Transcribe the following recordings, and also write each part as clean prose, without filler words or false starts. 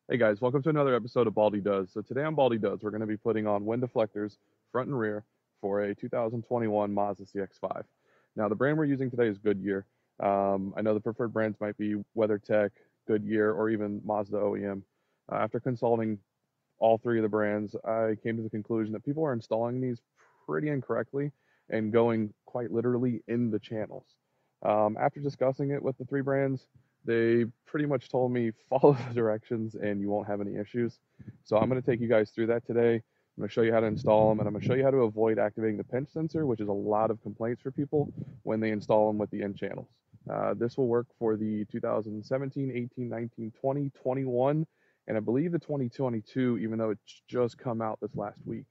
Hey guys, welcome to another episode of Baldy Does. So today on Baldy Does, we're going to be putting on wind deflectors front and rear for a 2021 Mazda CX-5. Now the brand we're using today is Goodyear. I know the preferred brands might be WeatherTech, Goodyear, or even Mazda OEM. After consulting all three of the brands, I came to the conclusion that people are installing these pretty incorrectly and going quite literally in the channels. After discussing it with the three brands, they pretty much told me follow the directions and you won't have any issues. So I'm going to take you guys through that today. I'm going to show you how to install them, and I'm going to show you how to avoid activating the pinch sensor, which is a lot of complaints for people when they install them with the end channels. This will work for the 2017, 18, 19, 20, 21, and I believe the 2022, even though it's just come out this last week.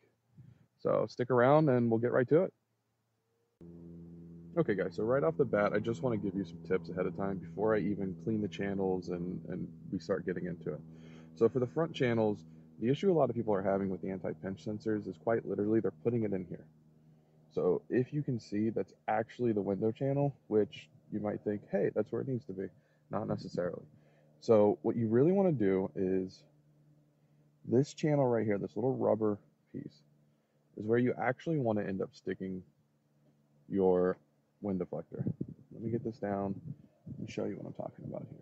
So stick around and we'll get right to it. Okay guys, so right off the bat, I just want to give you some tips ahead of time before I even clean the channels and we start getting into it. So for the front channels, the issue a lot of people are having with the anti-pinch sensors is quite literally they're putting it in here. So if you can see, that's actually the window channel, which you might think, hey, that's where it needs to be. Not necessarily. So what you really want to do is this channel right here, this little rubber piece, is where you actually want to end up sticking your wind deflector. Let me get this down and show you what I'm talking about here.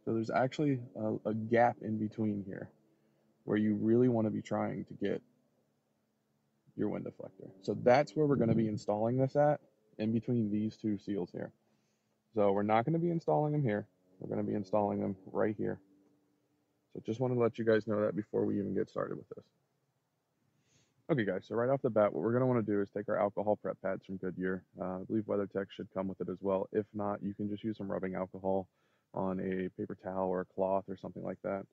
So there's actually a gap in between here where you really want to be trying to get your wind deflector. So that's where we're going to be installing this at, in between these two seals here. So we're not going to be installing them here. We're going to be installing them right here. So just wanted to let you guys know that before we even get started with this. Okay guys, so right off the bat, what we're going to want to do is take our alcohol prep pads from Goodyear. I believe WeatherTech should come with it as well. If not, you can just use some rubbing alcohol on a paper towel or a cloth or something like that.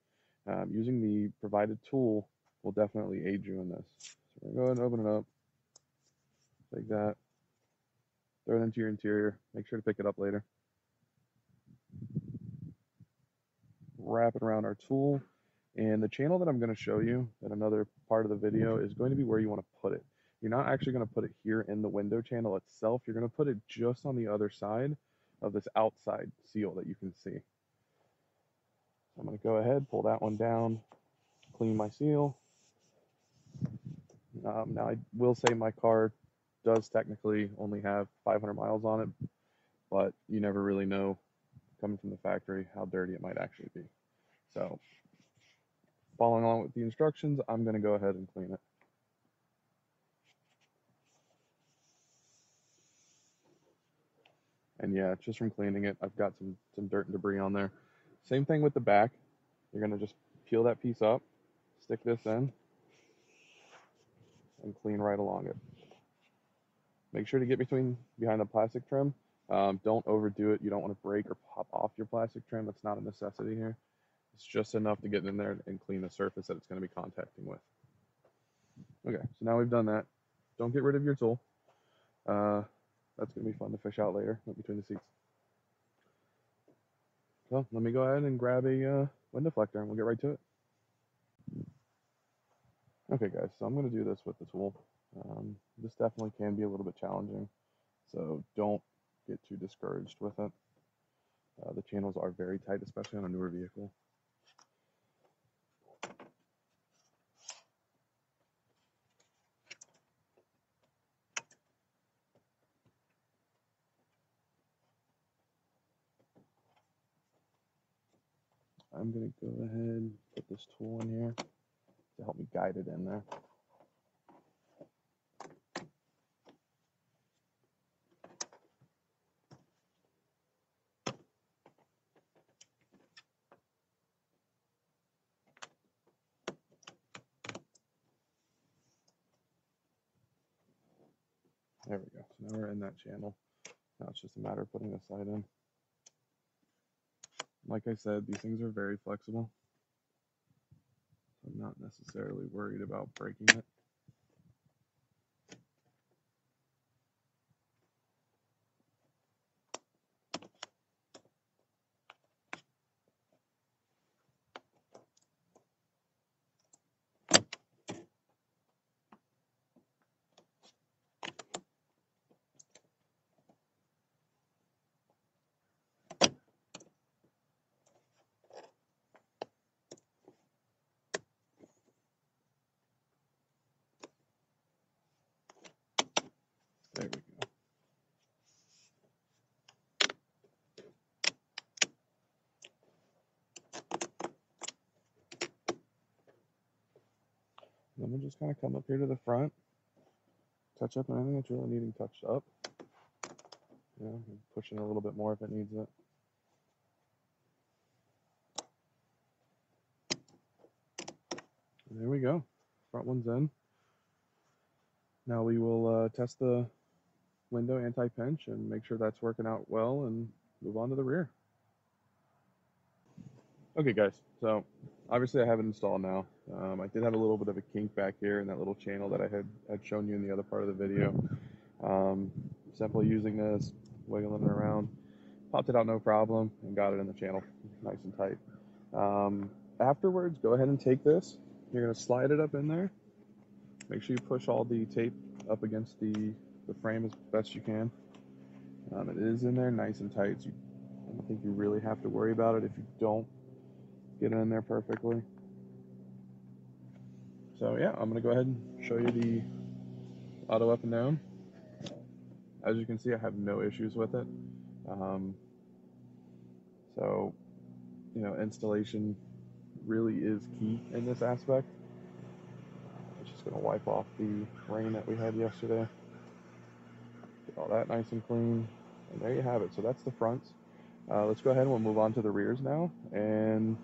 Using the provided tool will definitely aid you in this. So we're going to go ahead and open it up, like that, throw it into your interior, make sure to pick it up later. Wrap it around our tool, and the channel that I'm going to show you in another part of the video is going to be where you want to put it. You're not actually going to put it here in the window channel itself. You're going to put it just on the other side of this outside seal that you can see. So I'm going to go ahead, pull that one down, clean my seal. Now I will say my car does technically only have 500 miles on it, but you never really know coming from the factory how dirty it might actually be. So following along with the instructions, I'm going to go ahead and clean it. And yeah, just from cleaning it, I've got some dirt and debris on there. Same thing with the back. You're going to just peel that piece up, stick this in, and clean right along it. Make sure to get behind the plastic trim. Don't overdo it. You don't want to break or pop off your plastic trim. That's not a necessity here. It's just enough to get in there and clean the surface that it's going to be contacting with. Okay, so now we've done that. Don't get rid of your tool. That's going to be fun to fish out later, between the seats. So let me go ahead and grab a wind deflector and we'll get right to it. Okay guys, so I'm going to do this with the tool. This definitely can be a little bit challenging, so don't get too discouraged with it. The channels are very tight, especially on a newer vehicle. I'm going to go ahead and put this tool in here to help me guide it in there. There we go. So now we're in that channel. Now it's just a matter of putting the side in. Like I said, these things are very flexible. I'm not necessarily worried about breaking it. Then we'll just kind of come up here to the front, touch up anything that's really needing touched up. You know, push in a little bit more if it needs it. And there we go. Front one's in. Now we will test the window anti-pinch and make sure that's working out well and move on to the rear. Okay guys, so obviously I have it installed now. I did have a little bit of a kink back here in that little channel that I had shown you in the other part of the video. Simply using this, wiggling it around, popped it out no problem, and got it in the channel nice and tight. Afterwards, go ahead and take this. You're going to slide it up in there. Make sure you push all the tape up against the frame as best you can. It is in there nice and tight, so I don't think you really have to worry about it if you don't get it in there perfectly. So yeah, I'm going to go ahead and show you the auto up and down. As you can see, I have no issues with it. So, you know, installation really is key in this aspect. I'm just going to wipe off the rain that we had yesterday. Get all that nice and clean. And there you have it. So that's the fronts. Let's go ahead and we'll move on to the rears now and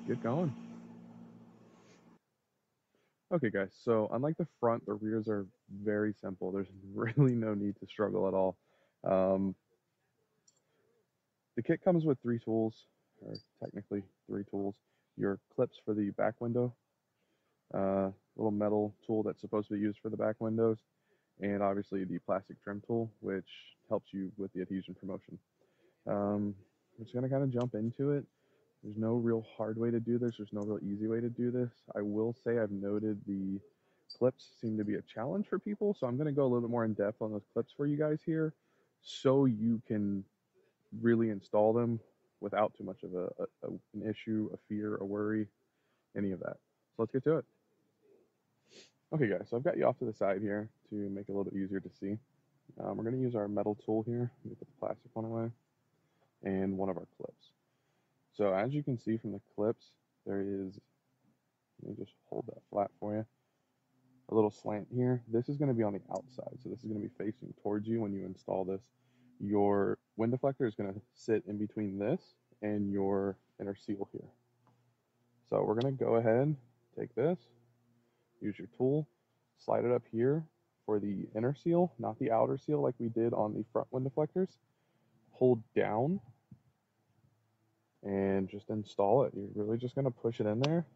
get going. Okay guys, so unlike the front, the rears are very simple. There's really no need to struggle at all. The kit comes with 3 tools, or technically 3 tools. Your clips for the back window, little metal tool that's supposed to be used for the back windows, and obviously the plastic trim tool, which helps you with the adhesion promotion. I'm just going to kind of jump into it. There's no real hard way to do this. There's no real easy way to do this. I will say I've noted the clips seem to be a challenge for people, so I'm going to go a little bit more in depth on those clips for you guys here so you can really install them without too much of an issue, a fear, a worry, any of that. So let's get to it. Okay guys, so I've got you off to the side here to make it a little bit easier to see. We're going to use our metal tool here. Let me put the plastic one away, and one of our clips. So as you can see from the clips, there is, let me just hold that flat for you, a little slant here. This is going to be on the outside, so this is going to be facing towards you when you install this. Your wind deflector is going to sit in between this and your inner seal here. So we're going to go ahead, take this, use your tool, slide it up here for the inner seal, not the outer seal like we did on the front wind deflectors. Hold down and just install it. You're really just going to push it in there,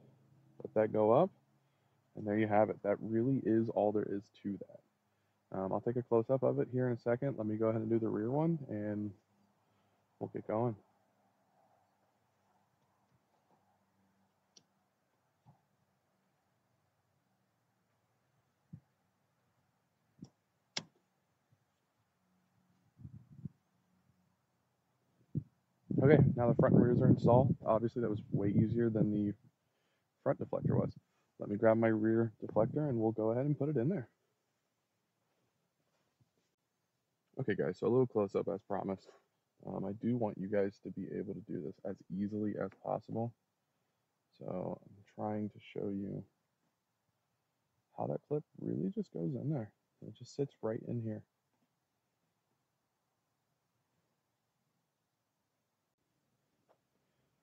let that go up, and there you have it. That really is all there is to that. I'll take a close-up of it here in a second. Let me go ahead and do the rear one, and we'll get going. Okay, now the front and rears are installed. Obviously, that was way easier than the front deflector was. Let me grab my rear deflector, and we'll go ahead and put it in there. Okay, guys, so a little close-up as promised. I do want you guys to be able to do this as easily as possible. So I'm trying to show you how that clip really just goes in there. It just sits right in here.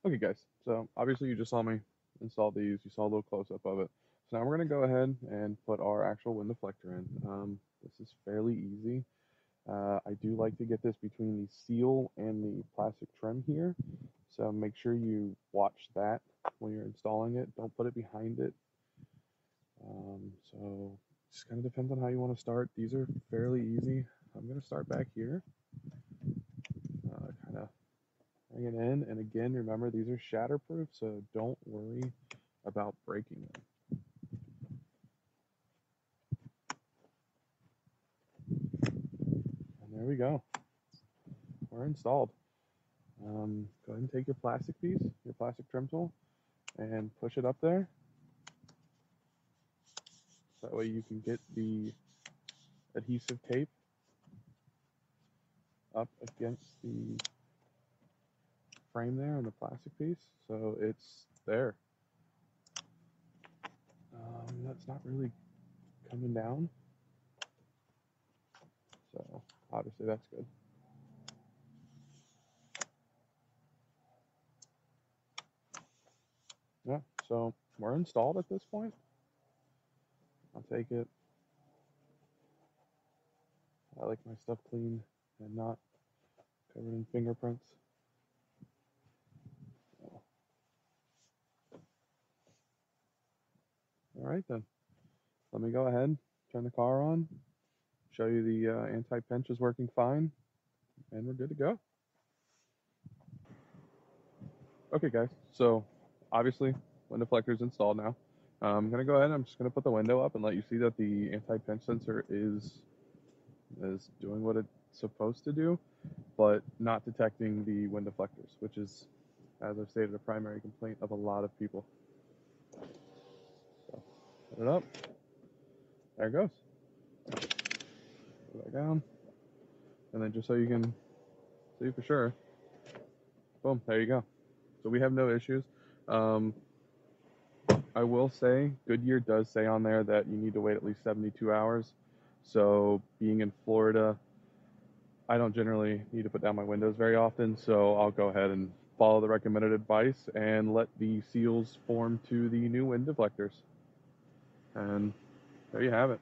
Okay guys, so obviously you just saw me install these, you saw a little close-up of it. So now we're going to go ahead and put our actual wind deflector in. This is fairly easy. I do like to get this between the seal and the plastic trim here. So make sure you watch that when you're installing it. Don't put it behind it. So it just kind of depends on how you want to start. These are fairly easy. I'm going to start back here. Kind of bring it in, and again, remember these are shatterproof, so don't worry about breaking them. And there we go. We're installed. Go ahead and take your plastic piece, your plastic trim tool, and push it up there. That way you can get the adhesive tape up against the frame there on the plastic piece, so it's there. that's not really coming down. So obviously that's good. Yeah, so we're installed at this point. I'll take it. I like my stuff clean and not covered in fingerprints. So, all right then. Let me go ahead, turn the car on, show you the anti-pinch is working fine, and we're good to go. Okay, guys. So obviously, window deflector is installed now. I'm gonna go ahead. I'm just gonna put the window up and let you see that the anti-pinch sensor is doing what it's supposed to do, but not detecting the wind deflectors, which is, as I've stated, a primary complaint of a lot of people. So put it up. There it goes. Put it back down, and then just so you can see for sure, boom, there you go. So we have no issues. I will say Goodyear does say on there that you need to wait at least 72 hours. So being in Florida, I don't generally need to put down my windows very often, so I'll go ahead and follow the recommended advice and let the seals form to the new wind deflectors. And there you have it.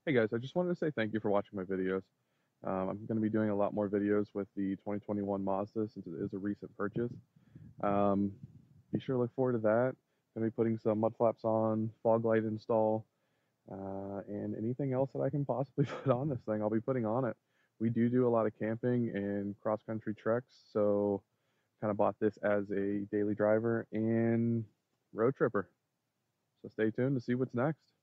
Hey guys, I just wanted to say thank you for watching my videos. I'm going to be doing a lot more videos with the 2021 Mazda since it is a recent purchase. Um, be sure to look forward to that. Going to be putting some mud flaps on, fog light install, and anything else that I can possibly put on this thing, I'll be putting on it. We do a lot of camping and cross-country treks, so kind of bought this as a daily driver and road tripper. So stay tuned to see what's next.